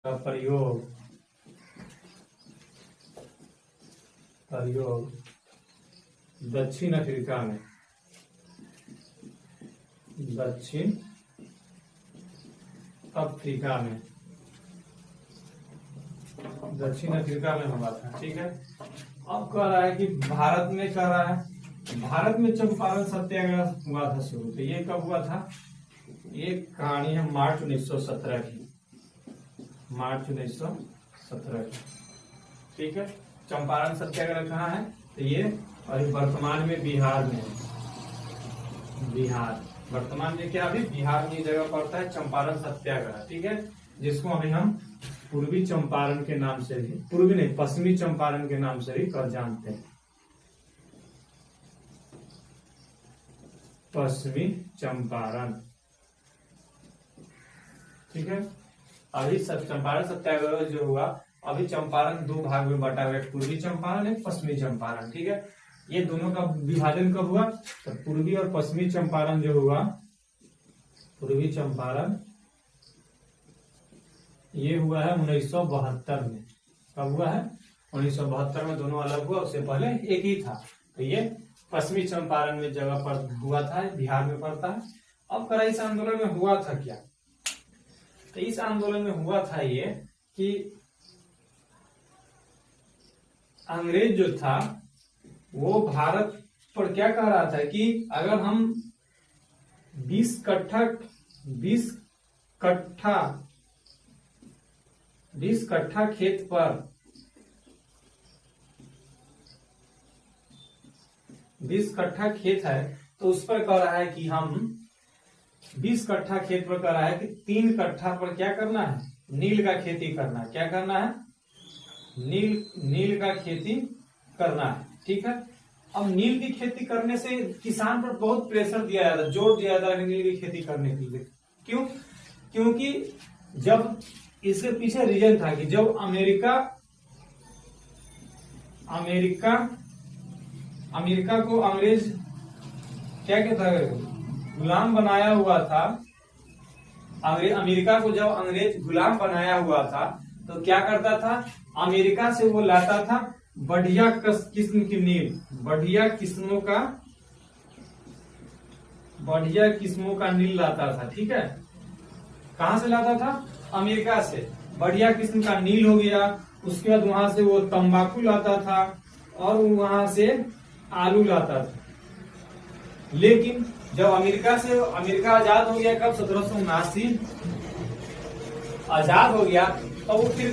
का प्रयोग दक्षिण अफ्रीका में हुआ था। ठीक है, अब कह रहा है कि भारत में चंपारण सत्याग्रह हुआ था शुरू। तो ये कब हुआ था? ये कहानी है मार्च 1917 की। ठीक है, चंपारण सत्याग्रह कहाँ है? तो ये अभी वर्तमान में बिहार में है। वर्तमान में क्या? अभी बिहार में जगह पड़ता है चंपारण सत्याग्रह। ठीक है, जिसको अभी हम पूर्वी चंपारण के नाम से भी, पूर्वी नहीं पश्चिमी चंपारण के नाम से भी जानते हैं। पश्चिमी चंपारण। ठीक है, अभी चंपारण सत्याग्रह जो हुआ, अभी चंपारण दो भाग में बटा हुआ है, पूर्वी चंपारण है, पश्चिमी चंपारण। ठीक है, ये दोनों का विभाजन कब हुआ? तो पूर्वी और पश्चिमी चंपारण जो हुआ, पूर्वी चंपारण ये हुआ है 1972 में। कब हुआ है? 1972 में दोनों अलग हुआ, उससे पहले एक ही था। तो ये पश्चिमी चंपारण में जगह पर हुआ था, बिहार में पड़ता है। अब करा इस आंदोलन में हुआ था क्या? तो इस आंदोलन में हुआ था ये कि अंग्रेज जो था वो भारत पर क्या कह रहा था कि अगर हम 20 कट्ठा खेत पर 20 कट्ठा खेत है, तो उस पर कह रहा है कि हम 20 कट्ठा खेत पर कह रहा है कि 3 कट्ठा पर क्या करना है? नील का खेती करना है। क्या करना है? नील का खेती करना है। ठीक है, अब नील की खेती करने से किसान पर बहुत प्रेशर दिया जाता, जोर दिया जाता है नील की खेती करने के लिए। क्यों? क्योंकि जब इसके पीछे रीजन था कि जब अमेरिका को अंग्रेज क्या कहता है, गुलाम बनाया हुआ था। अमेरिका को जब अंग्रेज गुलाम बनाया हुआ था तो क्या करता था? अमेरिका से वो लाता था बढ़िया किस्म की नील, बढ़िया किस्मों का नील लाता था। ठीक है, कहां से लाता था? अमेरिका से बढ़िया किस्म का नील हो गया। उसके बाद वहां से वो तंबाकू लाता था और वहां से आलू लाता था। लेकिन जब अमेरिका आजाद हो गया, कब? 1779 आजाद हो गया, तो वो फिर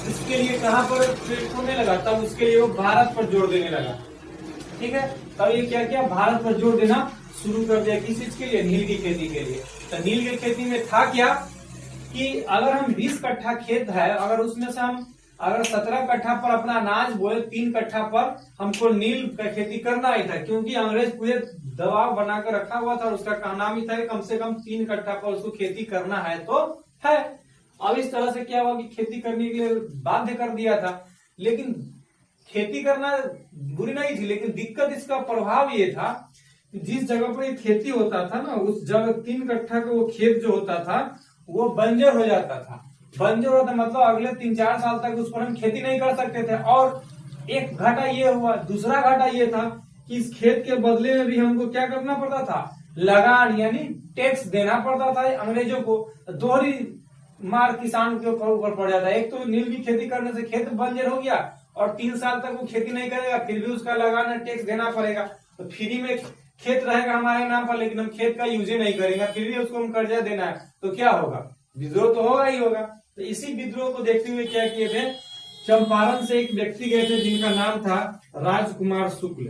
इसके लिए कहां पर प्रेरित होने लगा? तब उसके लिए वो भारत पर जोर देने लगा। ठीक है, तब ये क्या किया? भारत पर जोर देना शुरू कर दिया। किस चीज के लिए? नील की खेती के लिए। तो नील की खेती में था क्या कि अगर हम 20 कट्ठा खेत है, अगर उसमें से हम 17 कट्ठा पर अपना अनाज बोए, 3 कट्ठा पर हमको नील का खेती करना ही था। क्योंकि अंग्रेज पूरे दबाव बनाकर रखा हुआ था और उसका कहना भी था कि कम से कम 3 कट्ठा पर उसको खेती करना है तो है। अब इस तरह से क्या हुआ कि खेती करने के लिए बाध्य कर दिया था। लेकिन खेती करना बुरी नहीं थी, लेकिन दिक्कत इसका प्रभाव ये था कि जिस जगह पर ये खेती होता था ना, उस जगह 3 कट्ठा का वो खेत जो होता था वो बंजर हो जाता था। बंजर होता मतलब अगले 3-4 साल तक उस पर हम खेती नहीं कर सकते थे। और एक घाटा ये हुआ, दूसरा घाटा ये था कि इस खेत के बदले में भी हमको क्या करना पड़ता था? लगान यानी टैक्स देना पड़ता था अंग्रेजों को। दोहरी मार किसान के ऊपर पड़ जाता है। एक तो नील की खेती करने से खेत बंजर हो गया और 3 साल तक वो खेती नहीं करेगा, फिर भी उसका लगान टैक्स देना पड़ेगा। तो फ्री में खेत रहेगा हमारे नाम पर, लेकिन हम खेत का यूज ही नहीं करेंगे, फिर भी उसको हम कर्जा देना है, तो क्या होगा? विद्रोह तो होगा ही होगा। तो इसी विद्रोह को देखते हुए क्या किए थे? चंपारण से एक व्यक्ति गए थे जिनका नाम था राजकुमार शुक्ल।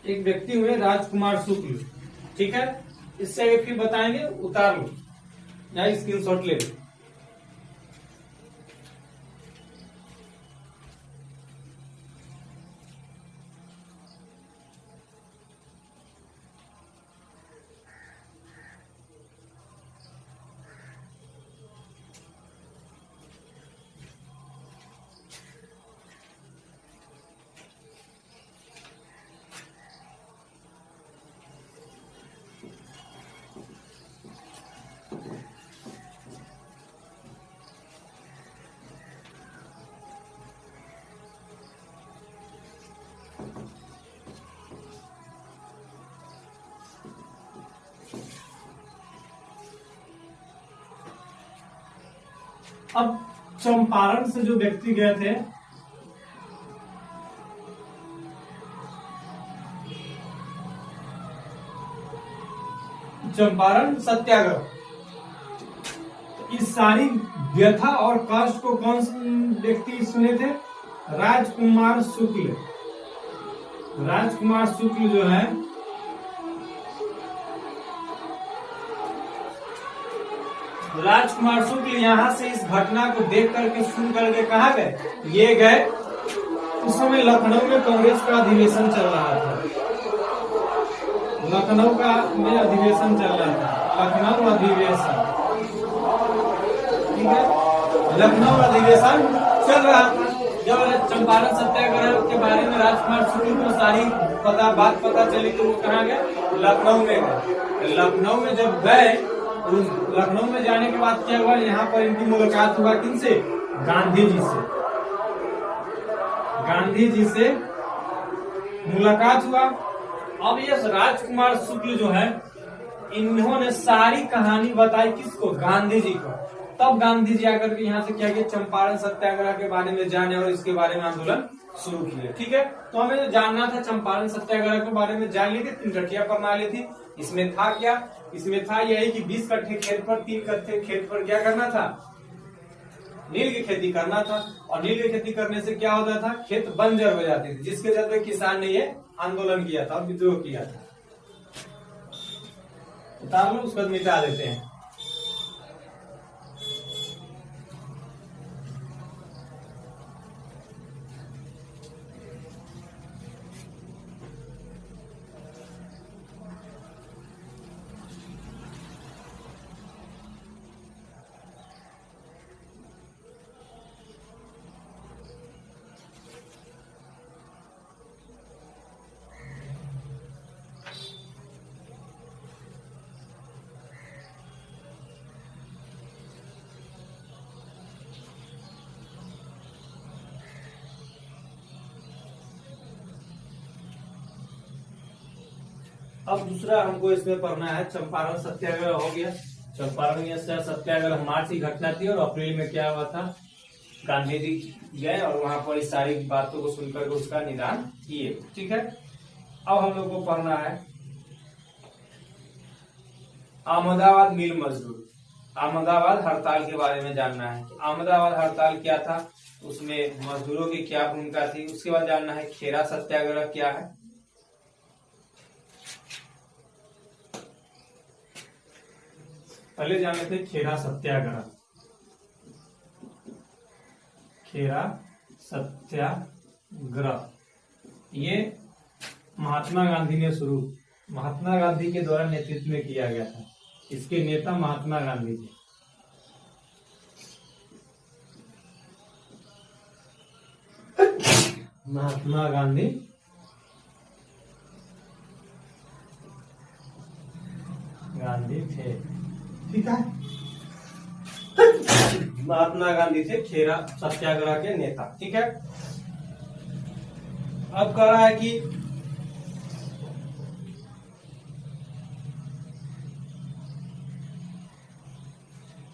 एक व्यक्ति हुए राजकुमार शुक्ल। ठीक है, इससे फिर बताएंगे, उतार लो या स्क्रीनशॉट ले लो। अब चंपारण से जो व्यक्ति गए थे, चंपारण सत्याग्रह, इस सारी व्यथा और कष्ट को कौन व्यक्ति सुने थे? राजकुमार शुक्ल। राजकुमार शुक्ल जो है, राजकुमार शुक्ल यहाँ से इस घटना को देख करके सुन करके कहा गए? ये गए, उस समय लखनऊ में कांग्रेस का अधिवेशन चल रहा था। लखनऊ का में अधिवेशन चल रहा था, लखनऊ अधिवेशन, ठीक है, लखनऊ अधिवेशन चल रहा था। जब चंपारण सत्याग्रह के बारे में राजकुमार शुक्ल को सारी बात पता चली तो वो कहाँ गए? लखनऊ में गए। लखनऊ में जब गए, लखनऊ में जाने के बाद क्या हुआ? यहाँ पर इनकी मुलाकात हुआ किनसे? गांधी जी से। गांधी जी से मुलाकात हुआ। अब ये राजकुमार शुक्ल जो है, इन्होंने सारी कहानी बताई किसको? गांधी जी को। तब गांधी जी आकर के यहाँ से क्या किया? चंपारण सत्याग्रह के बारे में जाने और इसके बारे में आंदोलन शुरू किए। ठीक है, तो हमें जो जानना था चंपारण सत्याग्रह के बारे में जान ली थी। 3 कट्ठिया प्रणाली थी। इसमें था क्या? इसमें था यही कि 20 कट्ठे खेत पर 3 कट्ठे खेत पर क्या करना था? नील की खेती करना था। और नील की खेती करने से क्या होता था? खेत बंजर हो जाती थी, जिसके चलते किसान ने ये आंदोलन किया था और विद्रोह किया था। उतार लो, उसको मिटा देते हैं। अब दूसरा हमको इसमें पढ़ना है, चंपारण सत्याग्रह हो गया। चंपारण सत्याग्रह मार्च की घटना थी और अप्रैल में क्या हुआ था? गांधी जी गए और वहां पर इस सारी बातों को सुनकर उसका निदान किए। ठीक है, अब हम लोग को पढ़ना है अहमदाबाद मिल मजदूर। अहमदाबाद हड़ताल के बारे में जानना है। अहमदाबाद हड़ताल क्या था, उसमें मजदूरों की क्या भूमिका थी। उसके बाद जानना है खेरा सत्याग्रह क्या है। पहले जाने थे खेरा सत्याग्रह। खेरा सत्याग्रह ये महात्मा गांधी ने महात्मा गांधी के द्वारा नेतृत्व में किया गया था। इसके नेता महात्मा गांधी थे। महात्मा गांधी थे। ठीक है, महात्मा गांधी थे खेरा सत्याग्रह के नेता। ठीक है, अब कह रहा है कि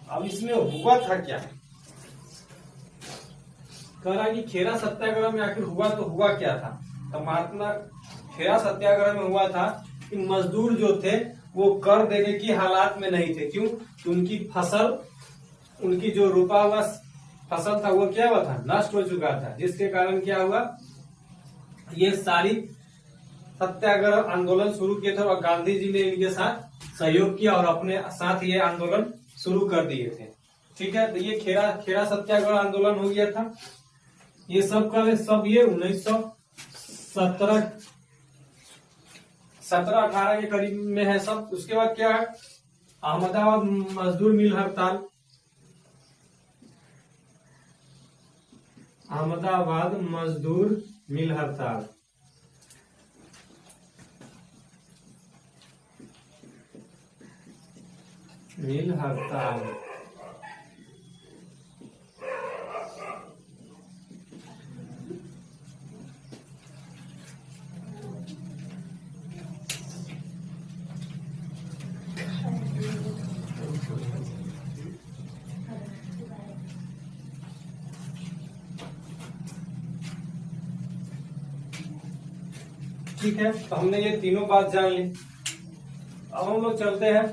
अब इसमें हुआ था क्या? कह रहा है कि खेरा सत्याग्रह में आखिर हुआ तो हुआ क्या था? तो महात्मा खेरा सत्याग्रह में हुआ था कि मजदूर जो थे वो कर देने की हालात में नहीं थे। क्यों? कि उनकी फसल, उनकी जो रोपा हुआ फसल था वो क्या हुआ था? नष्ट हो चुका था। जिसके कारण क्या हुआ? ये सारी सत्याग्रह आंदोलन शुरू किए थे और गांधी जी ने इनके साथ सहयोग किया और अपने साथ ये आंदोलन शुरू कर दिए थे। ठीक है, तो ये खेरा सत्याग्रह आंदोलन हो गया था। ये सब कब? सब ये 1917-18 के करीब में है सब। उसके बाद क्या है? अहमदाबाद मजदूर मिल हड़ताल। अहमदाबाद मजदूर मिल हड़ताल। मिल हड़ताल ठीक है, तो हमने ये तीनों बात जान ली। अब हम लोग चलते हैं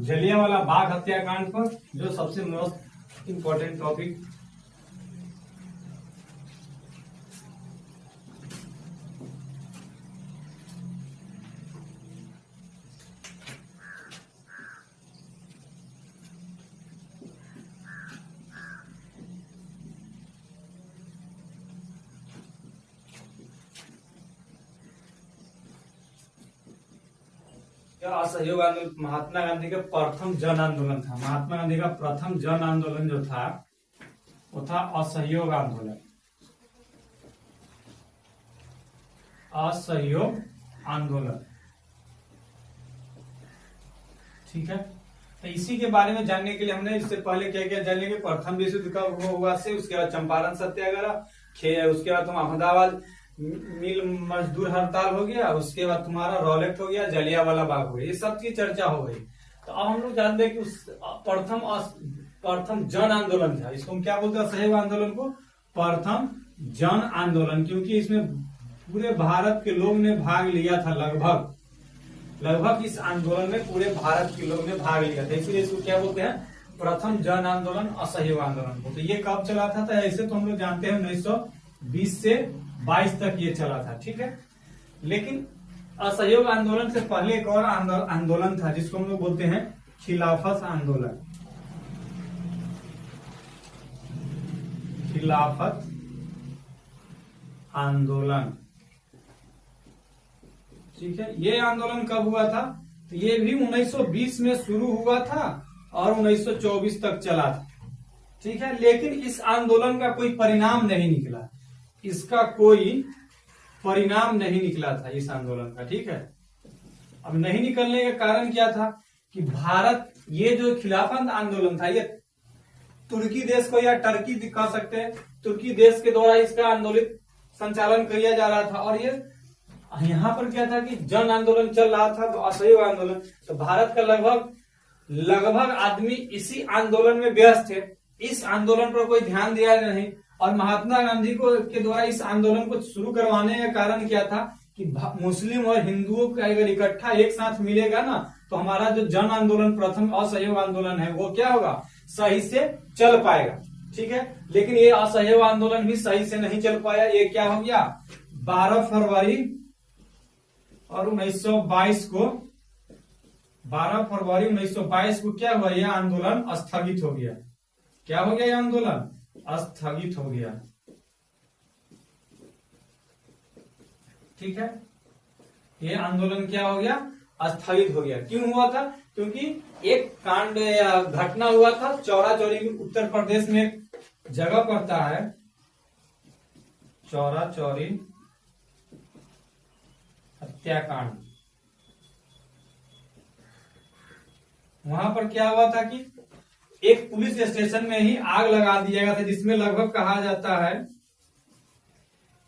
जलियांवाला बाग हत्याकांड पर, जो सबसे मोस्ट इम्पोर्टेंट टॉपिक। असहयोग आंदोलन महात्मा गांधी का प्रथम जन आंदोलन था। महात्मा गांधी का प्रथम जन आंदोलन जो था वो था असहयोग आंदोलन। असहयोग आंदोलन, ठीक है। तो इसी के बारे में जानने के लिए हमने इससे पहले क्या क्या जान लेंगे। प्रथम विश्व युद्ध कब हुआ से, उसके बाद चंपारण सत्याग्रह, उसके बाद तुम अहमदाबाद मिल मजदूर हड़ताल हो गया, उसके बाद तुम्हारा रॉलेट हो गया, जलियांवाला बाग हो गया, ये सब की चर्चा हो गई। तो अब हम लोग जानते हैं कि उस प्रथम जन आंदोलन था। इसको हम क्या बोलते हैं, असहयोग आंदोलन को प्रथम जन आंदोलन, क्योंकि इसमें पूरे भारत के लोग ने भाग लिया था। लगभग इस आंदोलन में पूरे भारत के लोग ने भाग लिया था, इसलिए इसको क्या बोलते हैं, प्रथम जन आंदोलन, असहयोग आंदोलन को। तो ये कब चला था, तो ऐसे तो हम लोग जानते हैं 1920 से 22 तक ये चला था, ठीक है। लेकिन असहयोग आंदोलन से पहले एक और आंदोलन था जिसको हम लोग बोलते हैं खिलाफत आंदोलन। खिलाफत आंदोलन, ठीक है। ये आंदोलन कब हुआ था, तो ये भी 1920 में शुरू हुआ था और 1924 तक चला था, ठीक है। लेकिन इस आंदोलन का कोई परिणाम नहीं निकला, इसका कोई परिणाम नहीं निकला था इस आंदोलन का, ठीक है। अब नहीं निकलने का कारण क्या था कि भारत, ये जो खिलाफत आंदोलन था, ये तुर्की देश को या टर्की कह सकते हैं, तुर्की देश के द्वारा इसका आंदोलित संचालन किया जा रहा था। और ये यहाँ पर क्या था कि जन आंदोलन चल रहा था, तो असहयोग आंदोलन। तो भारत का लगभग आदमी इसी आंदोलन में व्यस्त थे, इस आंदोलन पर कोई ध्यान दिया नहीं। और महात्मा गांधी के द्वारा इस आंदोलन को शुरू करवाने का कारण क्या था कि मुस्लिम और हिंदुओं का अगर इकट्ठा एक साथ मिलेगा ना, तो हमारा जो जन आंदोलन, प्रथम असहयोग आंदोलन है, वो क्या होगा, सही से चल पाएगा, ठीक है। लेकिन ये असहयोग आंदोलन भी सही से नहीं चल पाया। ये क्या हो गया, 12 फरवरी और 1922 को, 12 फरवरी 1922 को क्या हुआ, यह आंदोलन स्थगित हो गया। क्या हो गया, यह आंदोलन स्थगित हो गया, ठीक है। ये आंदोलन क्या हो गया, स्थगित हो गया। क्यों हुआ था, क्योंकि एक कांड या घटना हुआ था चौरा चौरी, उत्तर प्रदेश में एक जगह पड़ता है चौरा चौरी हत्याकांड। वहां पर क्या हुआ था कि एक पुलिस स्टेशन में ही आग लगा दिया गया था, जिसमें लगभग कहा जाता है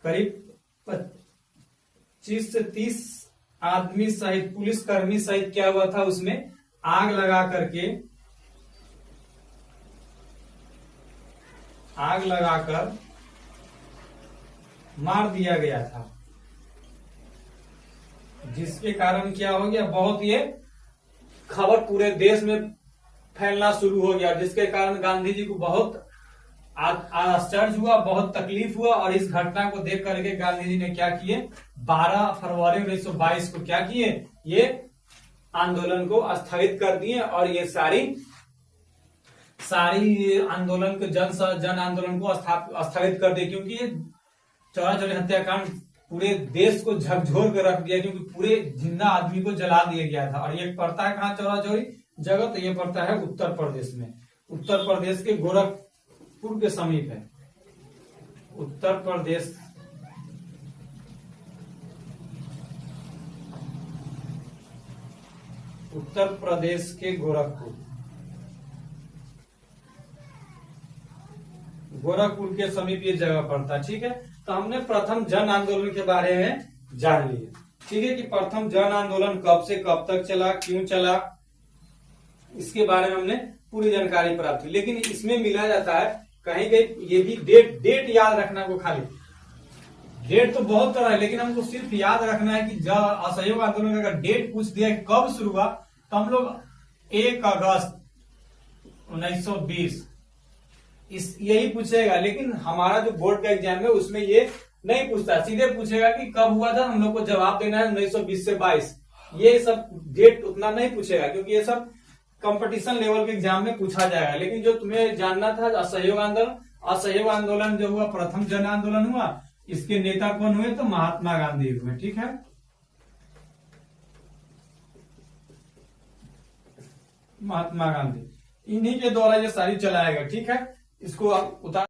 करीब 25 से 30 आदमी सहित, पुलिस कर्मी सहित क्या हुआ था, उसमें आग लगाकर मार दिया गया था, जिसके कारण क्या हो गया, बहुत ये खबर पूरे देश में फैलना शुरू हो गया, जिसके कारण गांधी जी को बहुत आश्चर्य हुआ, बहुत तकलीफ हुआ। और इस घटना को देख करके गांधी जी ने क्या किए, 12 फरवरी 1922 को क्या किए, ये आंदोलन को स्थगित कर दिए। और ये सारी आंदोलन को जन आंदोलन को स्थगित कर दिए, क्योंकि ये चौरा चौरी हत्याकांड पूरे देश को झकझोर कर रख दिया, क्योंकि पूरे जिंदा आदमी को जला दिया गया था। और ये पड़ता है कहाँ, चौरा चौरी जगह, तो ये पड़ता है उत्तर प्रदेश में, उत्तर प्रदेश के गोरखपुर के समीप है। उत्तर प्रदेश के गोरखपुर के समीप ये जगह पड़ता है, ठीक है। तो हमने प्रथम जन आंदोलन के बारे में जान लिया, ठीक है, कि प्रथम जन आंदोलन कब से कब तक चला, क्यों चला, इसके बारे में हमने पूरी जानकारी प्राप्त की। लेकिन इसमें मिला जाता है कहीं कहीं ये भी डेट याद रखना को, खाली डेट तो बहुत तरह है, लेकिन हमको सिर्फ याद रखना है कि जब असहयोग आंदोलन का डेट पूछ दिया कि कब शुरू हुआ, तो हम लोग 1 अगस्त 1920 यही पूछेगा। लेकिन हमारा जो बोर्ड का एग्जाम है उसमें ये नहीं पूछता, सीधे पूछेगा कि कब हुआ था, हम लोग को जवाब देना है 1920 से 22। ये सब डेट उतना नहीं पूछेगा, क्योंकि ये सब कंपटीशन लेवल के एग्जाम में पूछा जाएगा। लेकिन जो तुम्हें जानना था असहयोग आंदोलन, असहयोग आंदोलन जो हुआ प्रथम जन आंदोलन हुआ, इसके नेता कौन हुए, तो महात्मा गांधी हुए। ठीक है, महात्मा गांधी, इन्हीं के द्वारा ये सारी चलाया गया। ठीक है, इसको आप उतार